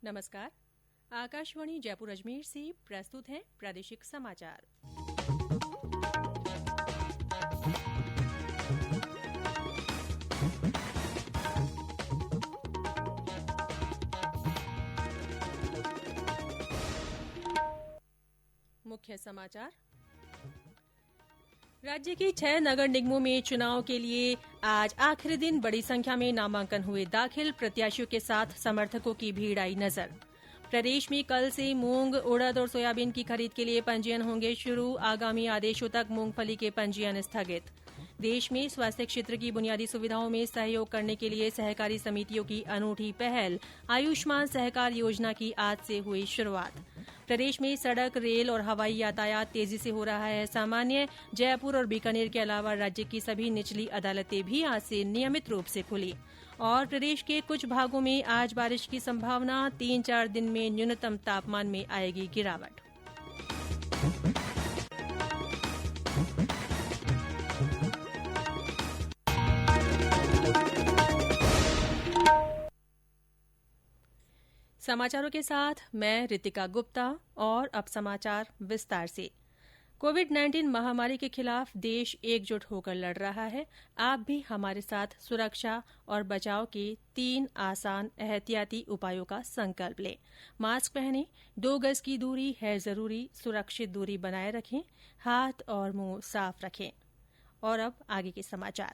नमस्कार। आकाशवाणी जयपुर अजमेर से प्रस्तुत है प्रादेशिक समाचार। मुख्य समाचार। राज्य के 6 नगर निगमों में चुनाव के लिए आज आखिरी दिन बड़ी संख्या में नामांकन हुए दाखिल। प्रत्याशियों के साथ समर्थकों की भीड़ आई नजर। प्रदेश में कल से मूंग, उड़द और सोयाबीन की खरीद के लिए पंजीयन होंगे शुरू। आगामी आदेशों तक मूंगफली के पंजीयन स्थगित। देश में स्वास्थ्य क्षेत्र की बुनियादी सुविधाओं में सहयोग करने के लिए सहकारी समितियों की अनूठी पहल। आयुष्मान सहकार योजना की आज से हुई शुरुआत। प्रदेश में सड़क, रेल और हवाई यातायात तेजी से हो रहा है सामान्य। जयपुर और बीकानेर के अलावा राज्य की सभी निचली अदालतें भी आज से नियमित रूप से खुली। और प्रदेश के कुछ भागों में आज बारिश की संभावना। 3-4 दिन में न्यूनतम तापमान में आएगी गिरावट। समाचारों के साथ मैं रितिका गुप्ता। और अब समाचार विस्तार से। कोविड-19 महामारी के खिलाफ देश एकजुट होकर लड़ रहा है। आप भी हमारे साथ सुरक्षा और बचाव के 3 आसान एहतियाती उपायों का संकल्प लें। मास्क पहनें, 2 गज की दूरी है जरूरी, सुरक्षित दूरी बनाए रखें, हाथ और मुंह साफ रखें। और अब आगे के समाचार।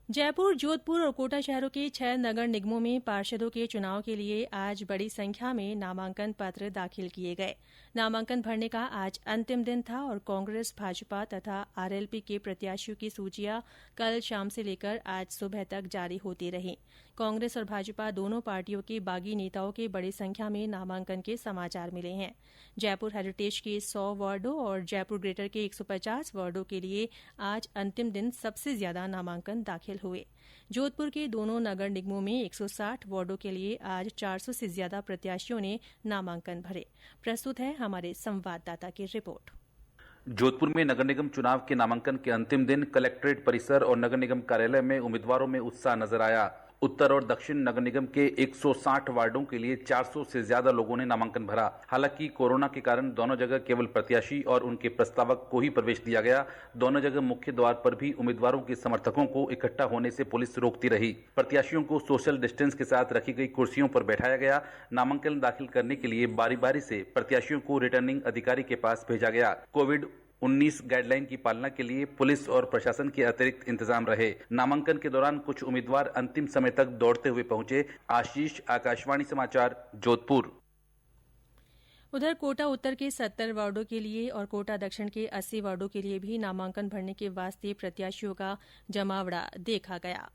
जयपुर, जोधपुर और कोटा शहरों के 6 नगर निगमों में पार्षदों के चुनाव के लिए आज बड़ी संख्या में नामांकन पत्र दाखिल किए गए। नामांकन भरने का आज अंतिम दिन था और कांग्रेस, भाजपा तथा आरएलपी के प्रत्याशियों की सूचियां कल शाम से लेकर आज सुबह तक जारी होती रहीं। कांग्रेस और भाजपा दोनों पार्टियों के बागी नेताओं के बड़ी संख्या में नामांकन के समाचार मिले हैं। जयपुर हेरिटेज के 100 वार्डों और जयपुर ग्रेटर के 150 वार्डों के लिए आज अंतिम दिन सबसे ज्यादा नामांकन दाखिल हुए। जोधपुर के दोनों नगर निगमों में 160 वार्डों के लिए आज 400 से ज्यादा प्रत्याशियों ने नामांकन भरे। प्रस्तुत है हमारे संवाददाता की रिपोर्ट। जोधपुर में नगर निगम चुनाव के नामांकन के अंतिम दिन कलेक्ट्रेट परिसर और नगर निगम कार्यालय में उम्मीदवारों में उत्साह नजर आया। उत्तर और दक्षिण नगर निगम के 160 वार्डों के लिए 400 से ज्यादा लोगों ने नामांकन भरा। हालांकि कोरोना के कारण दोनों जगह केवल प्रत्याशी और उनके प्रस्तावक को ही प्रवेश दिया गया। दोनों जगह मुख्य द्वार पर भी उम्मीदवारों के समर्थकों को इकट्ठा होने से पुलिस रोकती रही। प्रत्याशियों को सोशल डिस्टेंस के साथ रखी गई कुर्सियों पर बैठाया गया। नामांकन दाखिल करने के लिए बारी बारी से प्रत्याशियों को रिटर्निंग अधिकारी के पास भेजा गया। कोविड-19 गाइडलाइन की पालना के लिए पुलिस और प्रशासन के अतिरिक्त इंतजाम रहे। नामांकन के दौरान कुछ उम्मीदवार अंतिम समय तक दौड़ते हुए पहुंचे। आशीष, आकाशवाणी समाचार, जोधपुर। उधर कोटा उत्तर के 70 वार्डों के लिए और कोटा दक्षिण के 80 वार्डों के लिए भी नामांकन भरने के वास्ते प्रत्याशियों का जमावड़ा देखा गया।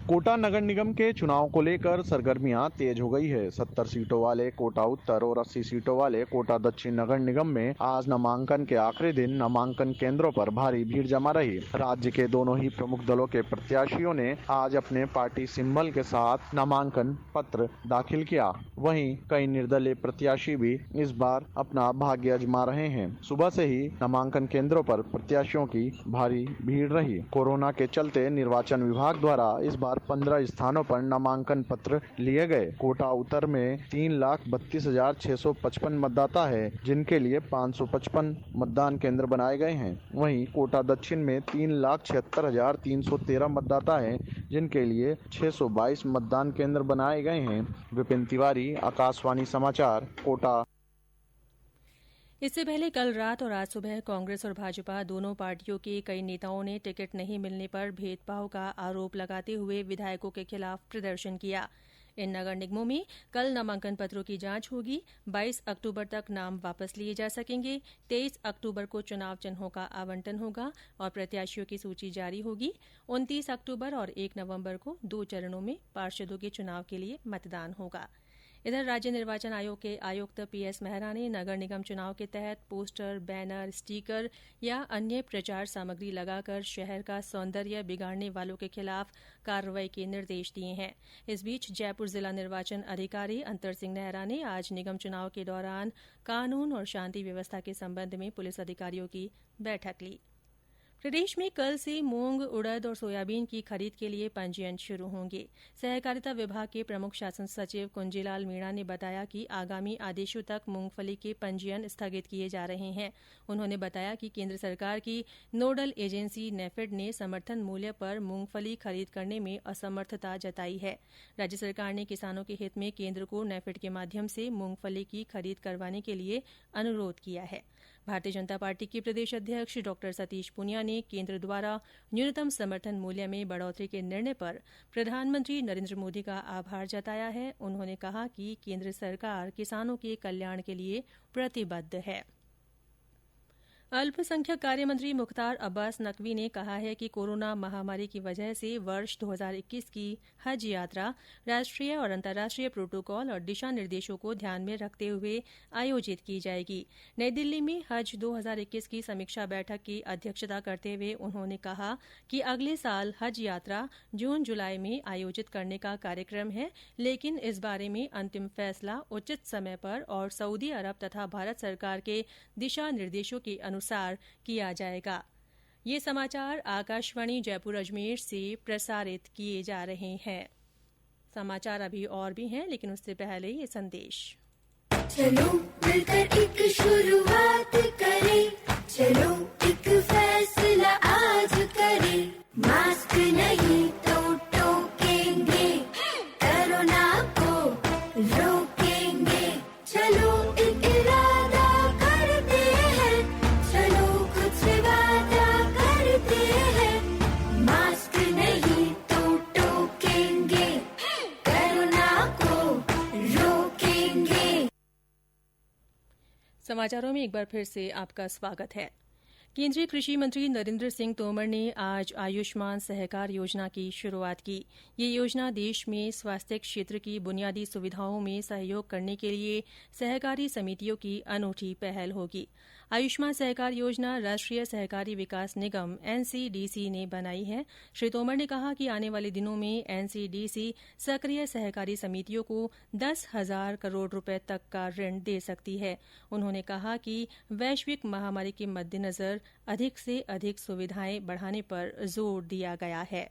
कोटा नगर निगम के चुनाव को लेकर सरगर्मियां तेज हो गई है। 70 सीटों वाले कोटा उत्तर और 80 सीटों वाले कोटा दक्षिण नगर निगम में आज नामांकन के आखिरी दिन नामांकन केंद्रों पर भारी भीड़ जमा रही। राज्य के दोनों ही प्रमुख दलों के प्रत्याशियों ने आज अपने पार्टी सिंबल के साथ नामांकन पत्र दाखिल किया। वहीं कई निर्दलीय प्रत्याशी भी इस बार अपना भाग्य आजमा रहे हैं। सुबह से ही नामांकन केंद्रों पर प्रत्याशियों की भारी भीड़ रही। कोरोना के चलते निर्वाचन विभाग द्वारा इस बार 15 स्थानों पर नामांकन पत्र लिए गए। कोटा उत्तर में 3,32,655 मतदाता है, जिनके लिए 555 मतदान केंद्र बनाए गए हैं। वहीं कोटा दक्षिण में 3,76,313 मतदाता है, जिनके लिए 622 मतदान केंद्र बनाए गए हैं। विपिन तिवारी, आकाशवाणी समाचार, कोटा। इससे पहले कल रात और आज सुबह कांग्रेस और भाजपा दोनों पार्टियों के कई नेताओं ने टिकट नहीं मिलने पर भेदभाव का आरोप लगाते हुए विधायकों के खिलाफ प्रदर्शन किया। इन नगर निगमों में कल नामांकन पत्रों की जांच होगी। 22 अक्टूबर तक नाम वापस लिए जा सकेंगे। 23 अक्टूबर को चुनाव चिन्हों का आवंटन होगा और प्रत्याशियों की सूची जारी होगी। 29 अक्टूबर और 1 नवंबर को 2 चरणों में पार्षदों के चुनाव के लिए मतदान होगा। इधर राज्य निर्वाचन आयोग के आयुक्त पीएस मेहरा ने नगर निगम चुनाव के तहत पोस्टर, बैनर, स्टीकर या अन्य प्रचार सामग्री लगाकर शहर का सौंदर्य बिगाड़ने वालों के खिलाफ कार्रवाई के निर्देश दिए हैं। इस बीच जयपुर जिला निर्वाचन अधिकारी अंतर सिंह नेहरा ने आज निगम चुनाव के दौरान कानून और शांति व्यवस्था के संबंध में पुलिस अधिकारियों की बैठक ली। प्रदेश में कल से मूंग, उड़द और सोयाबीन की खरीद के लिए पंजीयन शुरू होंगे। सहकारिता विभाग के प्रमुख शासन सचिव कुंजीलाल मीणा ने बताया कि आगामी आदेशों तक मूंगफली के पंजीयन स्थगित किए जा रहे हैं। उन्होंने बताया कि केंद्र सरकार की नोडल एजेंसी नेफेड ने समर्थन मूल्य पर मूंगफली खरीद करने में असमर्थता जताई है। राज्य सरकार ने किसानों के हित में केंद्र को नेफेड के माध्यम से मूंगफली की खरीद करवाने के लिए अनुरोध किया है। भारतीय जनता पार्टी के प्रदेश अध्यक्ष डॉ सतीश पूनिया ने केंद्र द्वारा न्यूनतम समर्थन मूल्य में बढ़ोतरी के निर्णय पर प्रधानमंत्री नरेंद्र मोदी का आभार जताया है। उन्होंने कहा कि केंद्र सरकार किसानों के कल्याण के लिए प्रतिबद्ध है। अल्पसंख्यक कार्य मंत्री मुख्तार अब्बास नकवी ने कहा है कि कोरोना महामारी की वजह से वर्ष 2021 की हज यात्रा राष्ट्रीय और अंतर्राष्ट्रीय प्रोटोकॉल और दिशा निर्देशों को ध्यान में रखते हुए आयोजित की जाएगी। नई दिल्ली में हज 2021 की समीक्षा बैठक की अध्यक्षता करते हुए उन्होंने कहा कि अगले साल हज यात्रा जून-जुलाई में आयोजित करने का कार्यक्रम है, लेकिन इस बारे में अंतिम फैसला उचित समय पर और सऊदी अरब तथा भारत सरकार के दिशा निर्देशों के अनुसार किया जाएगा। ये समाचार आकाशवाणी जयपुर अजमेर से प्रसारित किए जा रहे हैं। समाचार अभी और भी हैं, लेकिन उससे पहले ये संदेश। चलो मिलकर एक शुरुआत करें, चलो एक फैसला आज करें, मास्क नहीं तो टोकेंगे, कोरोना को रोकेंगे, चलो एक इरादा करते हैं, चलो कुछ वादा करते हैं, मास्क नहीं तो टोकेंगे, कोरोना को रोकेंगे। समाचारों में एक बार फिर से आपका स्वागत है। केंद्रीय कृषि मंत्री नरेंद्र सिंह तोमर ने आज आयुष्मान सहकार योजना की शुरुआत की। ये योजना देश में स्वास्थ्य क्षेत्र की बुनियादी सुविधाओं में सहयोग करने के लिए सहकारी समितियों की अनूठी पहल होगी। आयुष्मान सहकार योजना राष्ट्रीय सहकारी विकास निगम एनसीडीसी ने बनाई है। श्री तोमर ने कहा कि आने वाले दिनों में एनसीडीसी सक्रिय सहकारी समितियों को 10,000 करोड़ रुपए तक का ऋण दे सकती है। उन्होंने कहा कि वैश्विक महामारी के मद्देनजर अधिक से अधिक सुविधाएं बढ़ाने पर जोर दिया गया है।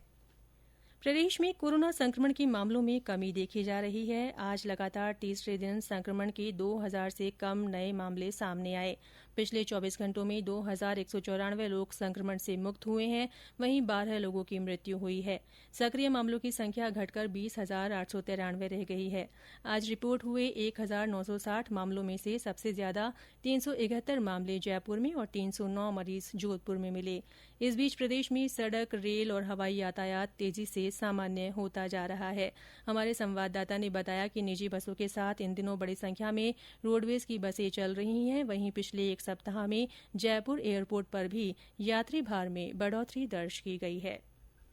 प्रदेश में कोरोना संक्रमण के मामलों में कमी देखी जा रही है। आज लगातार तीसरे दिन संक्रमण के 2,000 से कम नए मामले सामने आए। पिछले 24 घंटों में 2,194 लोग संक्रमण से मुक्त हुए हैं, वहीं 12 लोगों की मृत्यु हुई है। सक्रिय मामलों की संख्या घटकर 20,893 रह गई है। आज रिपोर्ट हुए 1,960 मामलों में से सबसे ज्यादा 371 मामले जयपुर में और 309 मरीज जोधपुर में मिले। इस बीच प्रदेश में सड़क, रेल और हवाई यातायात तेजी से सामान्य होता जा रहा है। हमारे संवाददाता ने बताया कि निजी बसों के साथ इन दिनों बड़ी संख्या में रोडवेज की बसें चल रही हैं। वहीं पिछले एक सप्ताह में जयपुर एयरपोर्ट पर भी यात्री भार में बढ़ोतरी दर्ज की गई है।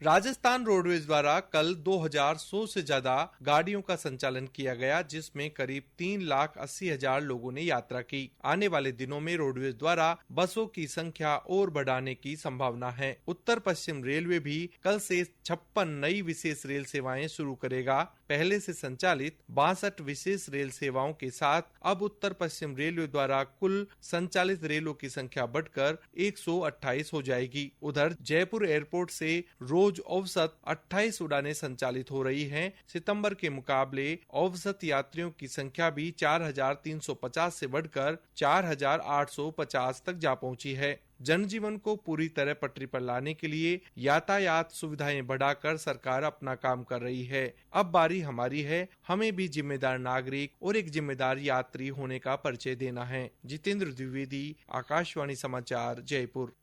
राजस्थान रोडवेज द्वारा कल 2,100 से ज्यादा गाड़ियों का संचालन किया गया, जिसमें करीब 3,80,000 लोगों ने यात्रा की। आने वाले दिनों में रोडवेज द्वारा बसों की संख्या और बढ़ाने की संभावना है। उत्तर पश्चिम रेलवे भी कल से 56 नई विशेष रेल सेवाएं शुरू करेगा। पहले से संचालित 62 विशेष रेल सेवाओं के साथ अब उत्तर पश्चिम रेलवे द्वारा कुल संचालित रेलों की संख्या बढ़कर 128 हो जाएगी। उधर जयपुर एयरपोर्ट से रोज औसत 28 उड़ानें संचालित हो रही हैं। सितंबर के मुकाबले औसत यात्रियों की संख्या भी 4,350 से बढ़कर 4,850 तक जा पहुंची है। जनजीवन को पूरी तरह पटरी पर लाने के लिए यातायात सुविधाएं बढ़ाकर सरकार अपना काम कर रही है। अब बारी हमारी है, हमें भी जिम्मेदार नागरिक और एक जिम्मेदार यात्री होने का परिचय देना है। जितेंद्र द्विवेदी, आकाशवाणी समाचार, जयपुर।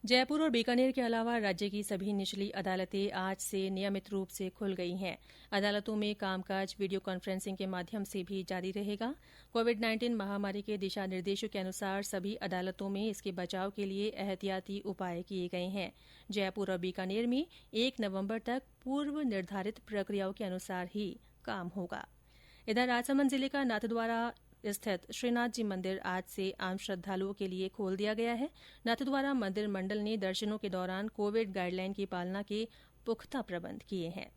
जयपुर और बीकानेर के अलावा राज्य की सभी निचली अदालतें आज से नियमित रूप से खुल गई हैं। अदालतों में कामकाज वीडियो कॉन्फ्रेंसिंग के माध्यम से भी जारी रहेगा। कोविड-19 महामारी के दिशा निर्देशों के अनुसार सभी अदालतों में इसके बचाव के लिए एहतियाती उपाय किए गए हैं। जयपुर और बीकानेर में 1 नवंबर तक पूर्व निर्धारित प्रक्रियाओं के अनुसार ही काम होगा। इधर राजसमंद जिले का नाथद्वारा स्थित श्रीनाथ जी मंदिर आज से आम श्रद्धालुओं के लिए खोल दिया गया है। नाथद्वारा मंदिर मंडल ने दर्शनों के दौरान कोविड गाइडलाइन की पालना के पुख्ता प्रबंध किए हैं।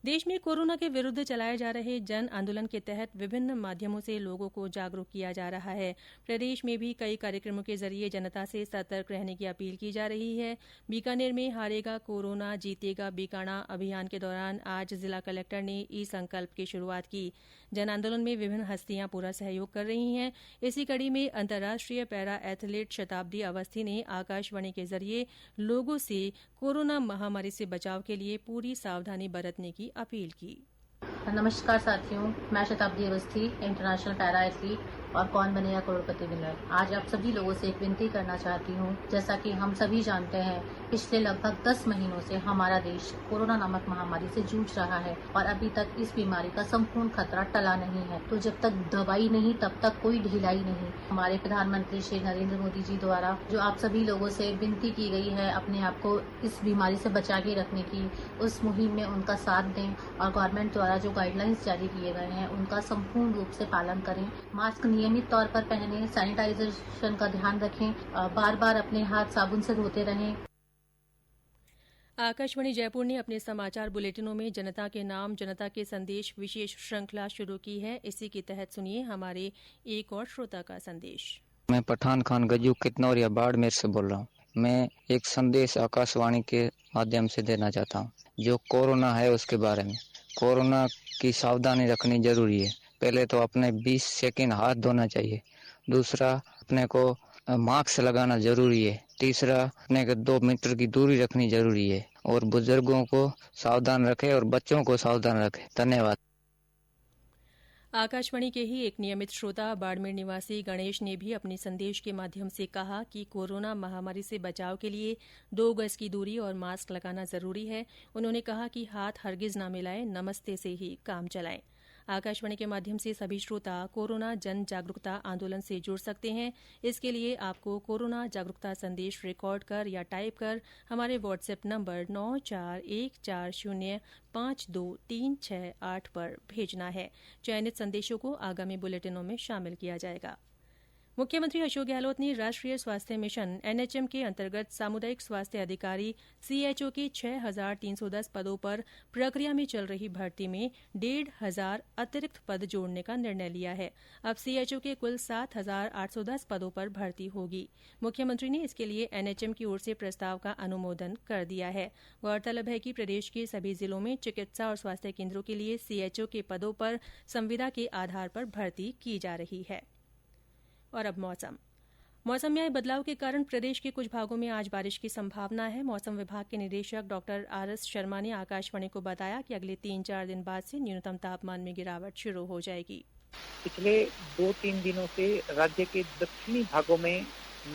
देश में कोरोना के विरुद्ध चलाए जा रहे जन आंदोलन के तहत विभिन्न माध्यमों से लोगों को जागरूक किया जा रहा है। प्रदेश में भी कई कार्यक्रमों के जरिए जनता से सतर्क रहने की अपील की जा रही है। बीकानेर में हारेगा कोरोना जीतेगा बीकाणा अभियान के दौरान आज जिला कलेक्टर ने ई संकल्प की शुरुआत की। जन आंदोलन में विभिन्न हस्तियां पूरा सहयोग कर रही हैं। इसी कड़ी में अंतर्राष्ट्रीय पैरा एथलीट शताब्दी अवस्थी ने आकाशवाणी के जरिए लोगों से कोरोना महामारी से बचाव के लिए पूरी सावधानी बरतने की अपील की। नमस्कार साथियों, मैं शताब्दी अवस्थी, इंटरनेशनल पैरा एथलीट और कौन बनेगा करोड़पति विनर। आज आप सभी लोगों से एक विनती करना चाहती हूँ। जैसा कि हम सभी जानते हैं, पिछले लगभग 10 महीनों से हमारा देश कोरोना नामक महामारी से जूझ रहा है और अभी तक इस बीमारी का संपूर्ण खतरा टला नहीं है। तो जब तक दवाई नहीं तब तक कोई ढिलाई नहीं। हमारे प्रधानमंत्री श्री नरेंद्र मोदी जी द्वारा जो आप सभी लोगों से विनती की गई है अपने आप को इस बीमारी से बचा के रखने की, उस मुहिम में उनका साथ दें और गवर्नमेंट द्वारा जो गाइडलाइंस जारी किए गए हैं उनका संपूर्ण रूप से पालन करें। मास्क नियमित तौर पर पहने, सैनिटाइजेशन का ध्यान रखें, बार बार अपने हाथ साबुन से धोते रहें। आकाशवाणी जयपुर ने अपने समाचार बुलेटिनों में जनता के नाम जनता के संदेश विशेष श्रृंखला शुरू की है। इसी के तहत सुनिए हमारे एक और श्रोता का संदेश। मैं पठान खान गजू कितनौरिया बाड़मेर से बोल रहा हूँ। मैं एक संदेश आकाशवाणी के माध्यम से देना चाहता हूँ जो कोरोना है उसके बारे में। कोरोना की सावधानी रखनी जरूरी है। पहले तो अपने 20 सेकंड हाथ धोना चाहिए। दूसरा, अपने को मास्क लगाना जरूरी है। तीसरा, अपने को 2 मीटर की दूरी रखनी जरूरी है और बुजुर्गों को सावधान रखें और बच्चों को सावधान रखें। धन्यवाद। आकाशवाणी के ही एक नियमित श्रोता बाड़मेर निवासी गणेश ने भी अपने संदेश के माध्यम से कहा कि कोरोना महामारी से बचाव के लिए 2 गज की दूरी और मास्क लगाना जरूरी है। उन्होंने कहा कि हाथ हरगिज न मिलाएं, नमस्ते से ही काम चलाएं। आकाशवाणी के माध्यम से सभी श्रोता कोरोना जन जागरूकता आंदोलन से जुड़ सकते हैं। इसके लिए आपको कोरोना जागरूकता संदेश रिकॉर्ड कर या टाइप कर हमारे व्हाट्सएप नंबर 9414052368 पर भेजना है। चयनित संदेशों को आगामी बुलेटिनों में शामिल किया जाएगा। मुख्यमंत्री अशोक गहलोत ने राष्ट्रीय स्वास्थ्य मिशन एनएचएम के अंतर्गत सामुदायिक स्वास्थ्य अधिकारी सीएचओ के 6,310 पदों पर प्रक्रिया में चल रही भर्ती में 1,500 अतिरिक्त पद जोड़ने का निर्णय लिया है। अब सीएचओ के कुल 7,810 पदों पर भर्ती होगी। मुख्यमंत्री ने इसके लिए एनएचएम की ओर से प्रस्ताव का अनुमोदन कर दिया है। गौरतलब है कि प्रदेश के सभी जिलों में चिकित्सा और स्वास्थ्य केन्द्रों के लिए सीएचओ के पदों पर संविदा के आधार पर भर्ती की जा रही है। और अब मौसम में आए बदलाव के कारण प्रदेश के कुछ भागों में आज बारिश की संभावना है। मौसम विभाग के निदेशक डॉक्टर आरएस शर्मा ने आकाशवाणी को बताया कि अगले 3-4 दिन बाद से न्यूनतम तापमान में गिरावट शुरू हो जाएगी। पिछले 2-3 दिनों से राज्य के दक्षिणी भागों में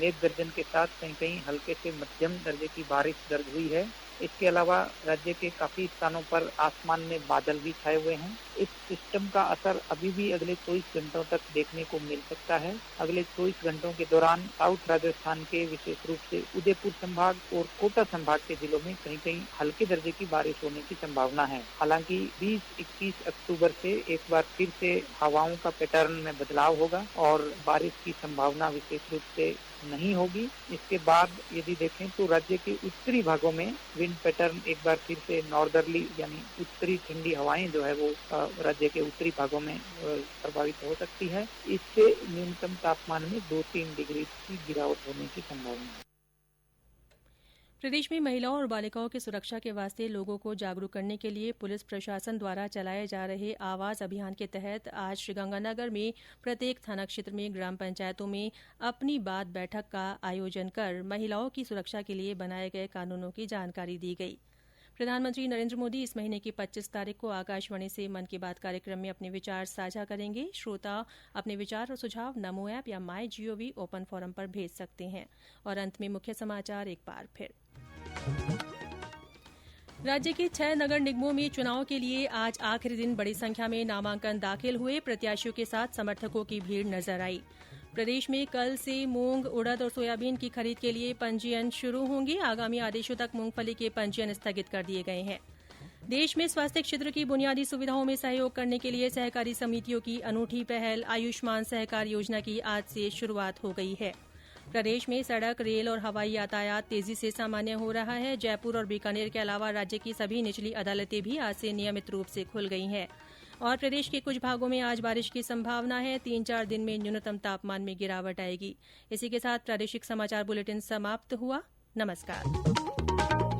मेघ गर्जन के साथ कहीं कहीं हल्के से मध्यम दर्जे की बारिश दर्ज हुई है। इसके अलावा राज्य के काफी स्थानों पर आसमान में बादल भी छाए हुए हैं। इस सिस्टम का असर अभी भी अगले 24 घंटों तक देखने को मिल सकता है। अगले 24 घंटों के दौरान साउथ राजस्थान के विशेष रूप से उदयपुर संभाग और कोटा संभाग के जिलों में कहीं कहीं हल्के दर्जे की बारिश होने की संभावना है। हालांकि 20-21 अक्टूबर से एक बार फिर से हवाओं का पैटर्न में बदलाव होगा और बारिश की संभावना विशेष रूप से नहीं होगी। इसके बाद यदि देखें तो राज्य के उत्तरी भागों में विंड पैटर्न एक बार फिर से नॉर्दर्ली यानी उत्तरी ठंडी हवाएं जो है वो राज्य के उत्तरी भागों में प्रभावित हो सकती है। इससे न्यूनतम तापमान में 2-3 डिग्री की गिरावट होने की संभावना है। प्रदेश में महिलाओं और बालिकाओं की सुरक्षा के वास्ते लोगों को जागरूक करने के लिए पुलिस प्रशासन द्वारा चलाए जा रहे आवाज अभियान के तहत आज श्रीगंगानगर में प्रत्येक थाना क्षेत्र में ग्राम पंचायतों में अपनी बात बैठक का आयोजन कर महिलाओं की सुरक्षा के लिए बनाए गए कानूनों की जानकारी दी गई। प्रधानमंत्री नरेंद्र मोदी इस महीने की 25 तारीख को आकाशवाणी से मन की बात कार्यक्रम में अपने विचार साझा करेंगे। श्रोता अपने विचार और सुझाव नमो ऐप या माई जीओवी ओपन फोरम पर भेज सकते हैं। और अंत में मुख्य समाचार एक बार फिर। राज्य के 6 नगर निगमों में चुनाव के लिए आज आखिरी दिन बड़ी संख्या में नामांकन दाखिल हुए। प्रत्याशियों के साथ समर्थकों की भीड़ नजर आई। प्रदेश में कल से मूंग, उड़द और सोयाबीन की खरीद के लिए पंजीयन शुरू होंगे। आगामी आदेशों तक मूंगफली के पंजीयन स्थगित कर दिए गए हैं। देश में स्वास्थ्य क्षेत्र की बुनियादी सुविधाओं में सहयोग करने के लिए सहकारी समितियों की अनूठी पहल आयुष्मान सहकार योजना की आज से शुरुआत हो गई है। प्रदेश में सड़क, रेल और हवाई यातायात तेजी से सामान्य हो रहा है। जयपुर और बीकानेर के अलावा राज्य की सभी निचली अदालतें भी आज से नियमित रूप से खुल गई हैं। और प्रदेश के कुछ भागों में आज बारिश की संभावना है। 3-4 दिन में न्यूनतम तापमान में गिरावट आएगी। इसी के साथ प्रादेशिक समाचार बुलेटिन समाप्त हुआ। नमस्कार।